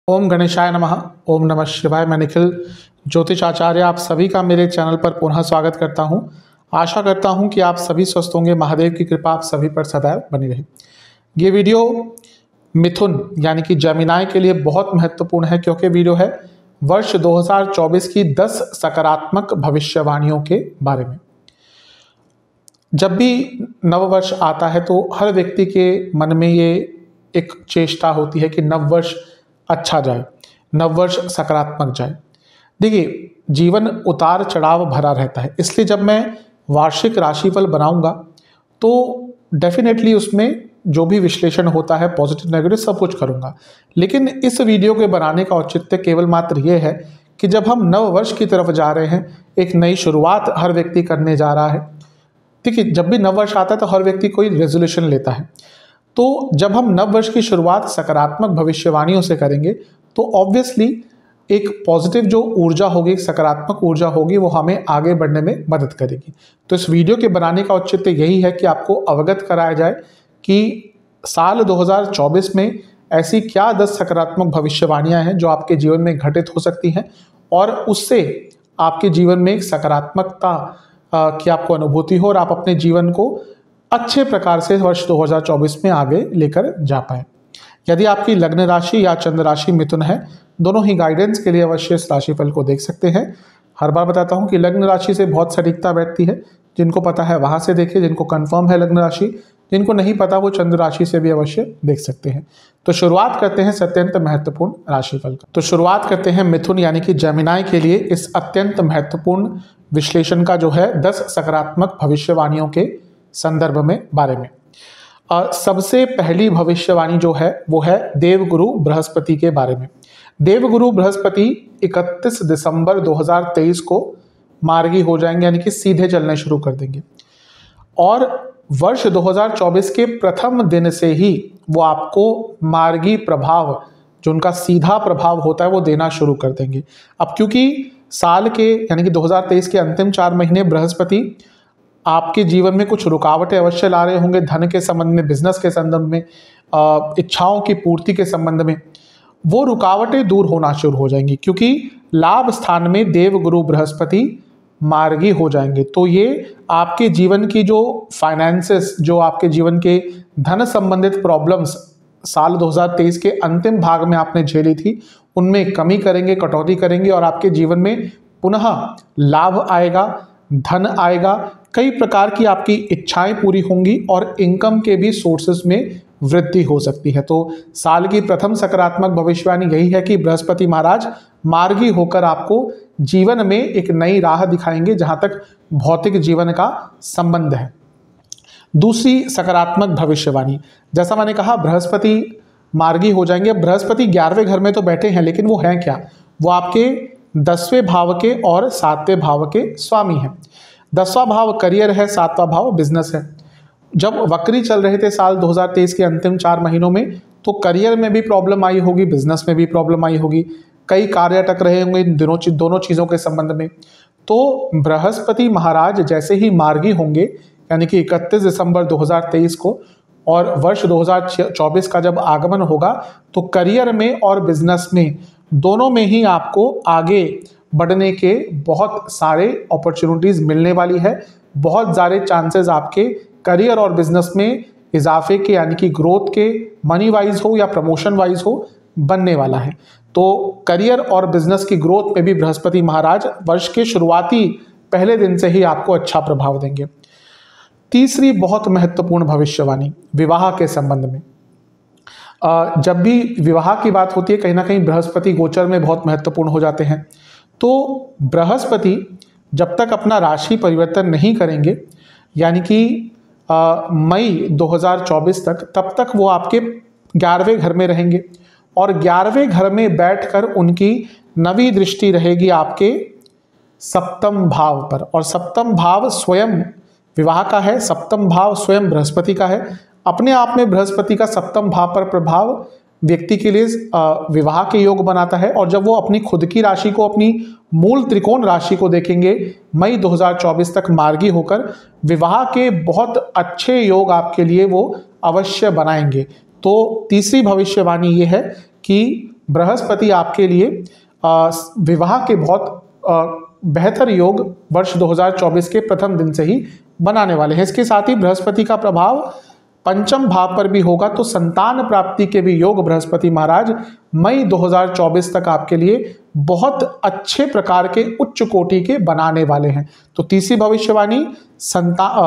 ओम गणेशाय नमः। ओम नमः शिवाय। मैं निखिल ज्योतिष आचार्य आप सभी का मेरे चैनल पर पुनः स्वागत करता हूं। आशा करता हूं कि आप सभी स्वस्थ होंगे। महादेव की कृपा आप सभी पर सदैव बनी रहे। ये वीडियो मिथुन यानी कि जमिनाय के लिए बहुत महत्वपूर्ण है, क्योंकि वीडियो है वर्ष 2024 की 10 सकारात्मक भविष्यवाणियों के बारे में। जब भी नववर्ष आता है तो हर व्यक्ति के मन में ये एक चेष्टा होती है कि नववर्ष अच्छा जाए, नववर्ष सकारात्मक जाए। देखिए, जीवन उतार चढ़ाव भरा रहता है, इसलिए जब मैं वार्षिक राशिफल बनाऊंगा तो डेफिनेटली उसमें जो भी विश्लेषण होता है पॉजिटिव नेगेटिव सब कुछ करूंगा। लेकिन इस वीडियो के बनाने का औचित्य केवल मात्र ये है कि जब हम नव वर्ष की तरफ जा रहे हैं, एक नई शुरुआत हर व्यक्ति करने जा रहा है। देखिए, जब भी नव वर्ष आता है तो हर व्यक्ति कोई रेजोल्यूशन लेता है। तो जब हम नव वर्ष की शुरुआत सकारात्मक भविष्यवाणियों से करेंगे तो ऑब्वियसली एक पॉजिटिव जो ऊर्जा होगी, सकारात्मक ऊर्जा होगी, वो हमें आगे बढ़ने में मदद करेगी। तो इस वीडियो के बनाने का औचित्य यही है कि आपको अवगत कराया जाए कि साल 2024 में ऐसी क्या 10 सकारात्मक भविष्यवाणियां हैं जो आपके जीवन में घटित हो सकती हैं और उससे आपके जीवन में एक सकारात्मकता की आपको अनुभूति हो और आप अपने जीवन को अच्छे प्रकार से वर्ष 2024 में आगे लेकर जा पाए। यदि आपकी लग्न राशि या चंद्र राशि मिथुन है, दोनों ही गाइडेंस के लिए अवश्य इस राशिफल को देख सकते हैं। हर बार बताता हूं कि लग्न राशि से बहुत सटीकता बैठती है। जिनको पता है वहां से देखें, जिनको कंफर्म है लग्न राशि, जिनको नहीं पता वो चंद्र राशि से भी अवश्य देख सकते हैं। तो शुरुआत करते हैं अत्यंत महत्वपूर्ण राशिफल का। तो शुरुआत करते हैं मिथुन यानी कि जमिनाय के लिए इस अत्यंत महत्वपूर्ण विश्लेषण का, जो है 10 सकारात्मक भविष्यवाणियों के संदर्भ में बारे में। सबसे पहली भविष्यवाणी जो है वो है देवगुरु बृहस्पति के बारे में। देवगुरु बृहस्पति 31 दिसंबर 2023 को मार्गी हो जाएंगे, यानी कि सीधे चलने शुरू कर देंगे और वर्ष 2024 के प्रथम दिन से ही वो आपको मार्गी प्रभाव, जो उनका सीधा प्रभाव होता है, वो देना शुरू कर देंगे। अब क्योंकि साल के यानी कि 2023 के अंतिम 4 महीने बृहस्पति आपके जीवन में कुछ रुकावटें अवश्य ला रहे होंगे, धन के संबंध में, बिजनेस के संबंध में, इच्छाओं की पूर्ति के संबंध में। वो रुकावटें दूर होना शुरू हो जाएंगी क्योंकि लाभ स्थान में देवगुरु बृहस्पति मार्गी हो जाएंगे। तो ये आपके जीवन की जो फाइनेंसेस, जो आपके जीवन के धन संबंधित प्रॉब्लम्स साल 2023 के अंतिम भाग में आपने झेली थी, उनमें कमी करेंगे, कटौती करेंगे और आपके जीवन में पुनः लाभ आएगा, धन आएगा, कई प्रकार की आपकी इच्छाएं पूरी होंगी और इनकम के भी सोर्सेस में वृद्धि हो सकती है। तो साल की प्रथम सकारात्मक भविष्यवाणी यही है कि बृहस्पति महाराज मार्गी होकर आपको जीवन में एक नई राह दिखाएंगे जहां तक भौतिक जीवन का संबंध है। दूसरी सकारात्मक भविष्यवाणी, जैसा मैंने कहा, बृहस्पति मार्गी हो जाएंगे। बृहस्पति 11वें घर में तो बैठे हैं, लेकिन वो हैं क्या? वो आपके 10वें भाव के और 7वें भाव के स्वामी हैं। 10वां भाव करियर है, 7वां भाव बिजनेस है। जब वक्री चल रहे थे साल 2023 के अंतिम 4 महीनों में, तो करियर में भी प्रॉब्लम आई होगी, बिजनेस में भी प्रॉब्लम आई होगी, कई कार्य अटक रहे होंगे इन दोनों चीज़ों के संबंध में। तो बृहस्पति महाराज जैसे ही मार्गी होंगे, यानी कि 31 दिसंबर 2023 को, और वर्ष 2024 का जब आगमन होगा, तो करियर में और बिजनेस में दोनों में ही आपको आगे बढ़ने के बहुत सारे अपॉर्चुनिटीज मिलने वाली है। बहुत सारे चांसेस आपके करियर और बिजनेस में इजाफे के, यानी कि ग्रोथ के, मनी वाइज हो या प्रमोशन वाइज हो, बनने वाला है। तो करियर और बिजनेस की ग्रोथ में भी बृहस्पति महाराज वर्ष के शुरुआती पहले दिन से ही आपको अच्छा प्रभाव देंगे। तीसरी बहुत महत्वपूर्ण भविष्यवाणी विवाह के संबंध में। जब भी विवाह की बात होती है, कहीं ना कहीं बृहस्पति गोचर में बहुत महत्वपूर्ण हो जाते हैं। तो बृहस्पति जब तक अपना राशि परिवर्तन नहीं करेंगे, यानी कि मई 2024 तक, तब तक वो आपके 11वें घर में रहेंगे और 11वें घर में बैठकर उनकी नवी दृष्टि रहेगी आपके 7वें भाव पर। और 7वां भाव स्वयं विवाह का है, 7वां भाव स्वयं बृहस्पति का है। अपने आप में बृहस्पति का 7वां भाव पर प्रभाव व्यक्ति के लिए विवाह के योग बनाता है। और जब वो अपनी खुद की राशि को, अपनी मूल त्रिकोण राशि को देखेंगे, मई 2024 तक मार्गी होकर विवाह के बहुत अच्छे योग आपके लिए वो अवश्य बनाएंगे। तो तीसरी भविष्यवाणी ये है कि बृहस्पति आपके लिए विवाह के बहुत बेहतर योग वर्ष 2024 के प्रथम दिन से ही बनाने वाले हैं। इसके साथ ही बृहस्पति का प्रभाव पंचम भाव पर भी होगा, तो संतान प्राप्ति के भी योग बृहस्पति महाराज मई 2024 तक आपके लिए बहुत अच्छे प्रकार के उच्च कोटि के बनाने वाले हैं। तो तीसरी भविष्यवाणी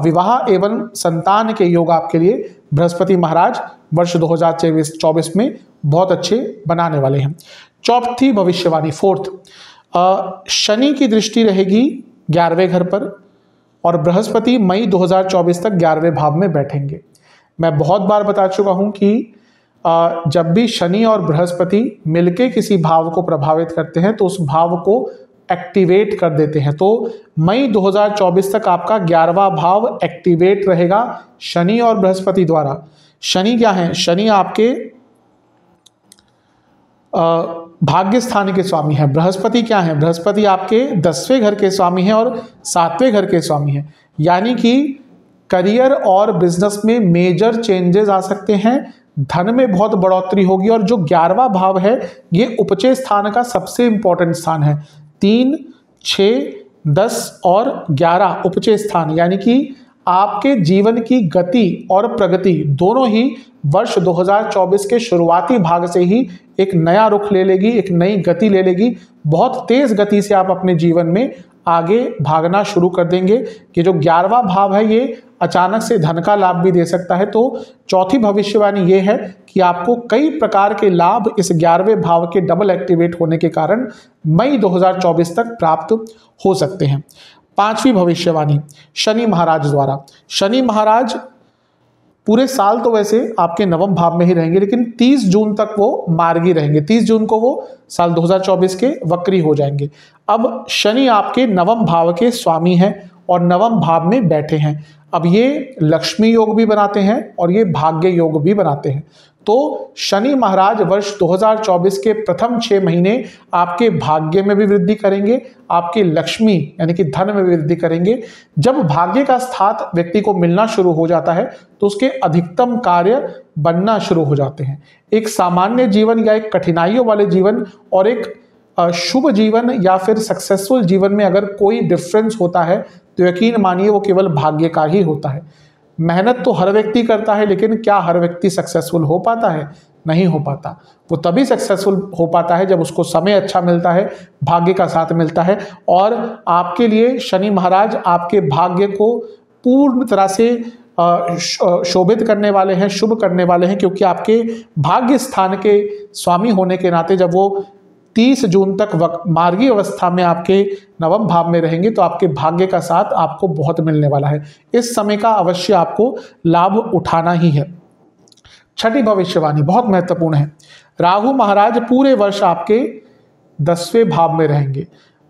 विवाह एवं संतान के योग आपके लिए बृहस्पति महाराज वर्ष 2024 में बहुत अच्छे बनाने वाले हैं। चौथी भविष्यवाणी, फोर्थ, शनि की दृष्टि रहेगी 11वें घर पर और बृहस्पति मई 2024 तक 11वें भाव में बैठेंगे। मैं बहुत बार बता चुका हूं कि जब भी शनि और बृहस्पति मिलके किसी भाव को प्रभावित करते हैं तो उस भाव को एक्टिवेट कर देते हैं। तो मई 2024 तक आपका 11वां भाव एक्टिवेट रहेगा शनि और बृहस्पति द्वारा। शनि क्या है? शनि आपके भाग्य स्थान के स्वामी है। बृहस्पति क्या है? बृहस्पति आपके 10वें घर के स्वामी हैं और 7वें घर के स्वामी हैं। यानी कि करियर और बिजनेस में मेजर चेंजेस आ सकते हैं, धन में बहुत बढ़ोतरी होगी। और जो 11वां भाव है ये उपचय स्थान का सबसे इंपॉर्टेंट स्थान है। 3, 6, 10 और 11 उपचय स्थान, यानी कि आपके जीवन की गति और प्रगति दोनों ही वर्ष 2024 के शुरुआती भाग से ही एक नया रुख ले लेगी, एक नई गति ले लेगी। बहुत तेज गति से आप अपने जीवन में आगे भागना शुरू कर देंगे कि जो 11वां भाव है ये अचानक से धन का लाभ भी दे सकता है। तो चौथी भविष्यवाणी ये है कि आपको कई प्रकार के लाभ इस 11वें भाव के डबल एक्टिवेट होने के कारण मई 2024 तक प्राप्त हो सकते हैं। पांचवी भविष्यवाणी, शनि महाराज द्वारा। शनि महाराज पूरे साल तो वैसे आपके नवम भाव में ही रहेंगे, लेकिन 30 जून तक वो मार्गी रहेंगे। 30 जून को वो साल 2024 के वक्री हो जाएंगे। अब शनि आपके नवम भाव के स्वामी हैं और नवम भाव में बैठे हैं। अब ये लक्ष्मी योग भी बनाते हैं और ये भाग्य योग भी बनाते हैं। तो शनि महाराज वर्ष 2024 के प्रथम 6 महीने आपके भाग्य में भी वृद्धि करेंगे, आपके लक्ष्मी यानी कि धन में वृद्धि करेंगे। जब भाग्य का स्थान व्यक्ति को मिलना शुरू हो जाता है तो उसके अधिकतम कार्य बनना शुरू हो जाते हैं। एक सामान्य जीवन या एक कठिनाइयों वाले जीवन और एक शुभ जीवन या फिर सक्सेसफुल जीवन में अगर कोई डिफरेंस होता है तो यकीन मानिए वो केवल भाग्य का ही होता है। मेहनत तो हर व्यक्ति करता है, लेकिन क्या हर व्यक्ति सक्सेसफुल हो पाता है? नहीं हो पाता। वो तभी सक्सेसफुल हो पाता है जब उसको समय अच्छा मिलता है, भाग्य का साथ मिलता है। और आपके लिए शनि महाराज आपके भाग्य को पूर्ण तरह से शोभित करने वाले हैं, शुभ करने वाले हैं, क्योंकि आपके भाग्य स्थान के स्वामी होने के नाते जब वो 30 जून तक मार्गी अवस्था में आपके नवम भाव में रहेंगे तो आपके भाग्य का साथ आपको बहुत मिलने वाला है। इस समय का अवश्य आपको लाभ उठाना ही है। छठी भविष्यवाणी बहुत महत्वपूर्ण है। राहु महाराज पूरे वर्ष आपके 10वें भाव में रहेंगे।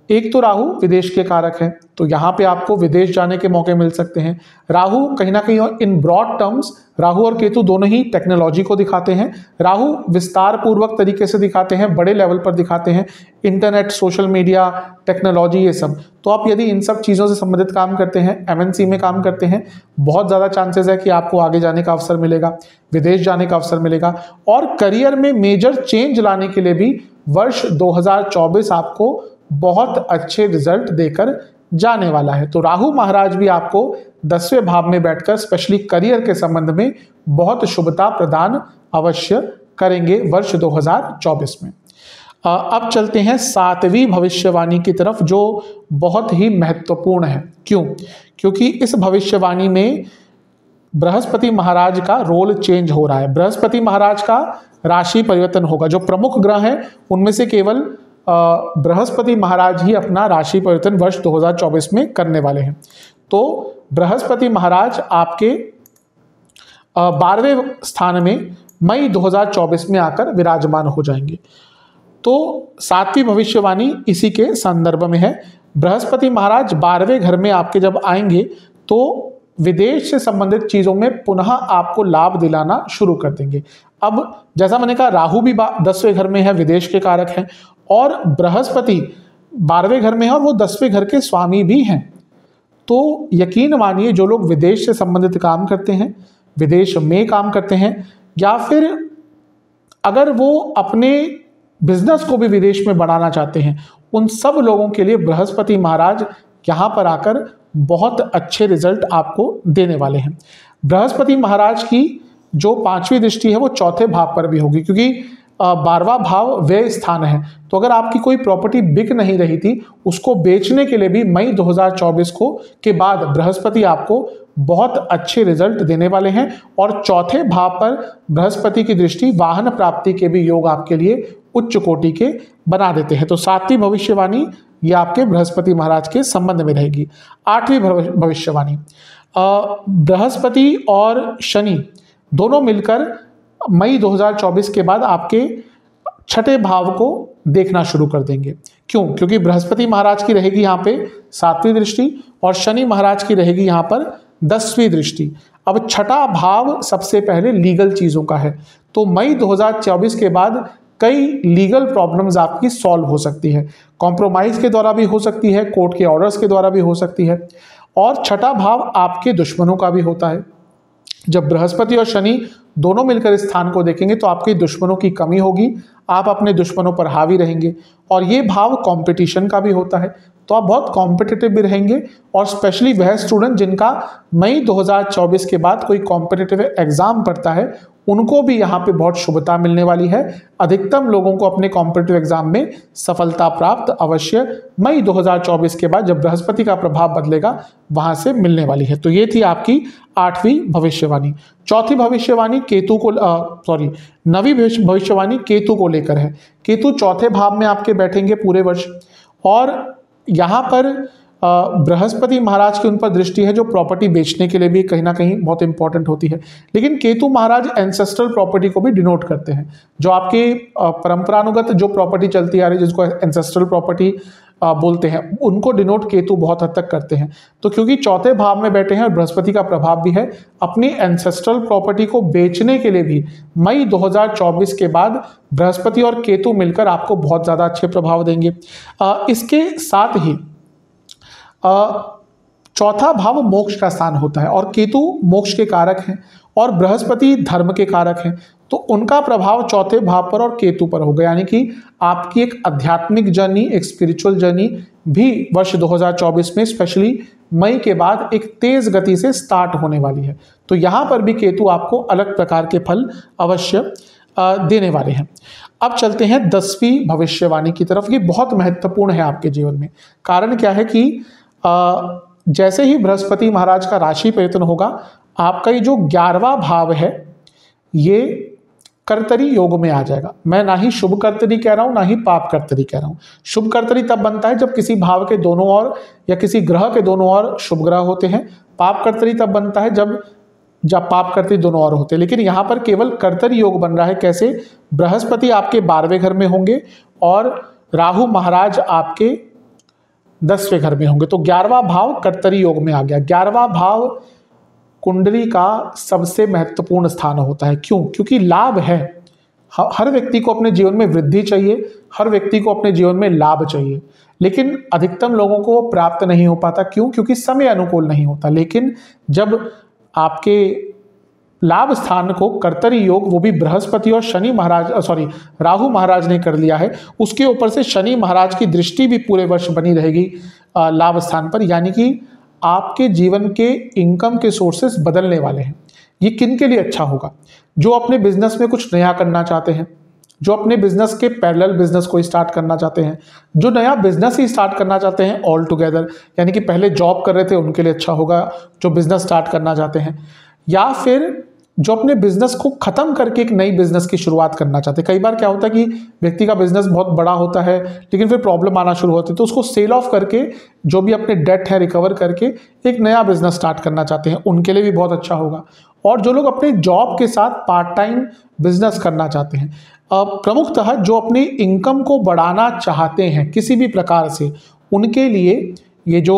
एक तो राहु विदेश के कारक हैं, तो यहाँ पे आपको विदेश जाने के मौके मिल सकते हैं। राहु कहीं ना कहीं इन ब्रॉड टर्म्स राहु और केतु दोनों ही टेक्नोलॉजी को दिखाते हैं। राहु विस्तार पूर्वक तरीके से दिखाते हैं, बड़े लेवल पर दिखाते हैं, इंटरनेट, सोशल मीडिया, टेक्नोलॉजी, ये सब। तो आप यदि इन सब चीज़ों से संबंधित काम करते हैं, MNC में काम करते हैं, बहुत ज़्यादा चांसेस है कि आपको आगे जाने का अवसर मिलेगा, विदेश जाने का अवसर मिलेगा। और करियर में मेजर चेंज लाने के लिए भी वर्ष 2024 आपको बहुत अच्छे रिजल्ट देकर जाने वाला है। तो राहु महाराज भी आपको 10वें भाव में बैठकर स्पेशली करियर के संबंध में बहुत शुभता प्रदान अवश्य करेंगे वर्ष 2024 में। अब चलते हैं 7वीं भविष्यवाणी की तरफ, जो बहुत ही महत्वपूर्ण है। क्यों? क्योंकि इस भविष्यवाणी में बृहस्पति महाराज का रोल चेंज हो रहा है। बृहस्पति महाराज का राशि परिवर्तन होगा। जो प्रमुख ग्रह हैं उनमें से केवल बृहस्पति महाराज ही अपना राशि परिवर्तन वर्ष 2024 में करने वाले हैं। तो बृहस्पति महाराज आपके 12वें स्थान में मई 2024 में आकर विराजमान हो जाएंगे। तो 7वीं भविष्यवाणी इसी के संदर्भ में है। बृहस्पति महाराज 12वें घर में आपके जब आएंगे तो विदेश से संबंधित चीजों में पुनः आपको लाभ दिलाना शुरू कर देंगे। अब जैसा मैंने कहा, राहु भी 10वें घर में है, विदेश के कारक हैं, और बृहस्पति 12वें घर में है और वो 10वें घर के स्वामी भी हैं। तो यकीन मानिए जो लोग विदेश से संबंधित काम करते हैं, विदेश में काम करते हैं, या फिर अगर वो अपने बिजनेस को भी विदेश में बढ़ाना चाहते हैं, उन सब लोगों के लिए बृहस्पति महाराज यहाँ पर आकर बहुत अच्छे रिजल्ट आपको देने वाले हैं। बृहस्पति महाराज की जो 5वीं दृष्टि है वो चौथे भाव पर भी होगी, क्योंकि 12वां भाव व्यय स्थान है। तो अगर आपकी कोई प्रॉपर्टी बिक नहीं रही थी, उसको बेचने के लिए भी मई 2024 को के बाद बृहस्पति आपको बहुत अच्छे रिजल्ट देने वाले हैं। और चौथे भाव पर बृहस्पति की दृष्टि वाहन प्राप्ति के भी योग आपके लिए उच्च कोटि के बना देते हैं। तो 7वीं भविष्यवाणी ये आपके बृहस्पति महाराज के संबंध में रहेगी। 8वीं भविष्यवाणी, बृहस्पति और शनि दोनों मिलकर मई 2024 के बाद आपके छठे भाव को देखना शुरू कर देंगे। क्यों? क्योंकि बृहस्पति महाराज की रहेगी यहाँ पे 7वीं दृष्टि और शनि महाराज की रहेगी यहाँ पर 10वीं दृष्टि। अब छठा भाव सबसे पहले लीगल चीज़ों का है, तो मई 2024 के बाद कई लीगल प्रॉब्लम्स आपकी सॉल्व हो सकती है। कॉम्प्रोमाइज़ के द्वारा भी हो सकती है, कोर्ट के ऑर्डर्स के द्वारा भी हो सकती है। और छठा भाव आपके दुश्मनों का भी होता है। जब बृहस्पति और शनि दोनों मिलकर इस स्थान को देखेंगे तो आपके दुश्मनों की कमी होगी, आप अपने दुश्मनों पर हावी रहेंगे। और ये भाव कंपटीशन का भी होता है, तो आप बहुत कॉम्पिटिटिव भी रहेंगे। और स्पेशली वह स्टूडेंट जिनका मई 2024 के बाद कोई कॉम्पिटिटिव एग्जाम पढ़ता है, उनको भी यहाँ पे बहुत शुभता मिलने वाली है। अधिकतम लोगों को अपने कॉम्पिटिटिव एग्जाम में सफलता प्राप्त अवश्य मई 2024 के बाद जब बृहस्पति का प्रभाव बदलेगा वहां से मिलने वाली है। तो ये थी आपकी 8वीं भविष्यवाणी। चौथी भविष्यवाणी केतु को नवीं भविष्यवाणी केतु को लेकर है। केतु चौथे भाव में आपके बैठेंगे पूरे वर्ष, और यहाँ पर बृहस्पति महाराज की उन पर दृष्टि है जो प्रॉपर्टी बेचने के लिए भी कहीं ना कहीं बहुत इंपॉर्टेंट होती है। लेकिन केतु महाराज एंसेस्ट्रल प्रॉपर्टी को भी डिनोट करते हैं। जो आपके परंपरानुगत जो प्रॉपर्टी चलती आ रही है, जिसको एंसेस्ट्रल प्रॉपर्टी बोलते हैं, उनको डिनोट केतु बहुत हद तक करते हैं। तो क्योंकि चौथे भाव में बैठे हैं और बृहस्पति का प्रभाव भी है, अपनी एंसेस्ट्रल प्रॉपर्टी को बेचने के लिए भी मई 2024 के बाद बृहस्पति और केतु मिलकर आपको बहुत ज़्यादा अच्छे प्रभाव देंगे। इसके साथ ही चौथा भाव मोक्ष का स्थान होता है, और केतु मोक्ष के कारक हैं और बृहस्पति धर्म के कारक हैं। तो उनका प्रभाव चौथे भाव पर और केतु पर होगा, यानी कि आपकी एक आध्यात्मिक जर्नी, एक स्पिरिचुअल जर्नी भी वर्ष 2024 में स्पेशली मई के बाद एक तेज गति से स्टार्ट होने वाली है। तो यहाँ पर भी केतु आपको अलग प्रकार के फल अवश्य देने वाले हैं। अब चलते हैं 10वीं भविष्यवाणी की तरफ। ये बहुत महत्वपूर्ण है आपके जीवन में। कारण क्या है कि जैसे ही बृहस्पति महाराज का राशि परिवर्तन होगा, आपका ये जो 11वां भाव है ये कर्तरी योग में आ जाएगा। मैं ना ही शुभ कर्तरी कह रहा हूं, ना ही पाप कर्तरी कह रहा हूं। शुभ कर्तरी तब बनता है जब किसी भाव के दोनों ओर या किसी ग्रह के दोनों ओर शुभ ग्रह होते हैं। पाप कर्तरी तब बनता है जब पाप कर्तरी दोनों ओर होते हैं। लेकिन यहाँ पर केवल कर्तरी योग बन रहा है। कैसे? बृहस्पति आपके 12वें घर में होंगे और राहु महाराज आपके 10वें घर में होंगे। तो 11वां भाव कर्तरी योग में आ गया। 11वां भाव कुंडली का सबसे महत्वपूर्ण स्थान होता है। क्यों? क्योंकि लाभ है। हर व्यक्ति को अपने जीवन में वृद्धि चाहिए, हर व्यक्ति को अपने जीवन में लाभ चाहिए, लेकिन अधिकतम लोगों को वो प्राप्त नहीं हो पाता। क्यों? क्योंकि समय अनुकूल नहीं होता। लेकिन जब आपके लाभ स्थान को कर्तरी योग, वो भी बृहस्पति और शनि महाराज राहु महाराज ने कर लिया है, उसके ऊपर से शनि महाराज की दृष्टि भी पूरे वर्ष बनी रहेगी लाभ स्थान पर। यानी कि आपके जीवन के इनकम के सोर्सेस बदलने वाले हैं। ये किन के लिए अच्छा होगा? जो अपने बिजनेस में कुछ नया करना चाहते हैं, जो अपने बिजनेस के पैरेलल बिजनेस को स्टार्ट करना चाहते हैं, जो नया बिजनेस ही स्टार्ट करना चाहते हैं ऑल टुगेदर, यानी कि पहले जॉब कर रहे थे उनके लिए अच्छा होगा जो बिजनेस स्टार्ट करना चाहते हैं, या फिर जो अपने बिजनेस को खत्म करके एक नई बिजनेस की शुरुआत करना चाहते हैं। कई बार क्या होता है कि व्यक्ति का बिजनेस बहुत बड़ा होता है लेकिन फिर प्रॉब्लम आना शुरू होती है, तो उसको सेल ऑफ करके जो भी अपने डेट है रिकवर करके एक नया बिजनेस स्टार्ट करना चाहते हैं, उनके लिए भी बहुत अच्छा होगा। और जो लोग अपने जॉब के साथ पार्ट टाइम बिजनेस करना चाहते हैं, प्रमुखतः जो अपनी इनकम को बढ़ाना चाहते हैं किसी भी प्रकार से, उनके लिए ये जो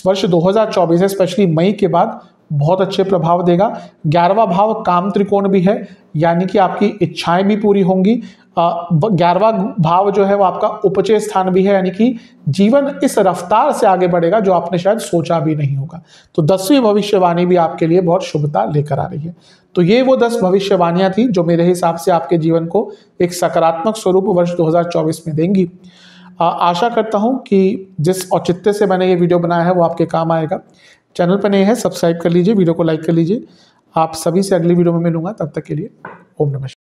वर्ष 2024 है स्पेशली मई के बाद बहुत अच्छे प्रभाव देगा। 11वां भाव काम त्रिकोण भी है, यानी कि आपकी इच्छाएं भी पूरी होंगी। 11वां भाव जो है वो आपका उपचय स्थान भी है, यानी कि जीवन इस रफ्तार से आगे बढ़ेगा जो आपने शायद सोचा भी नहीं होगा। तो 10वीं भविष्यवाणी भी आपके लिए बहुत शुभता लेकर आ रही है। तो ये वो 10 भविष्यवाणियां थी जो मेरे हिसाब से आपके जीवन को एक सकारात्मक स्वरूप वर्ष 2024 में देंगी। आशा करता हूं कि जिस औचित्य से मैंने ये वीडियो बनाया है वो आपके काम आएगा। चैनल पर नए हैं, सब्सक्राइब कर लीजिए, वीडियो को लाइक कर लीजिए। आप सभी से अगली वीडियो में मिलूंगा, तब तक के लिए ओम नमः शिवाय।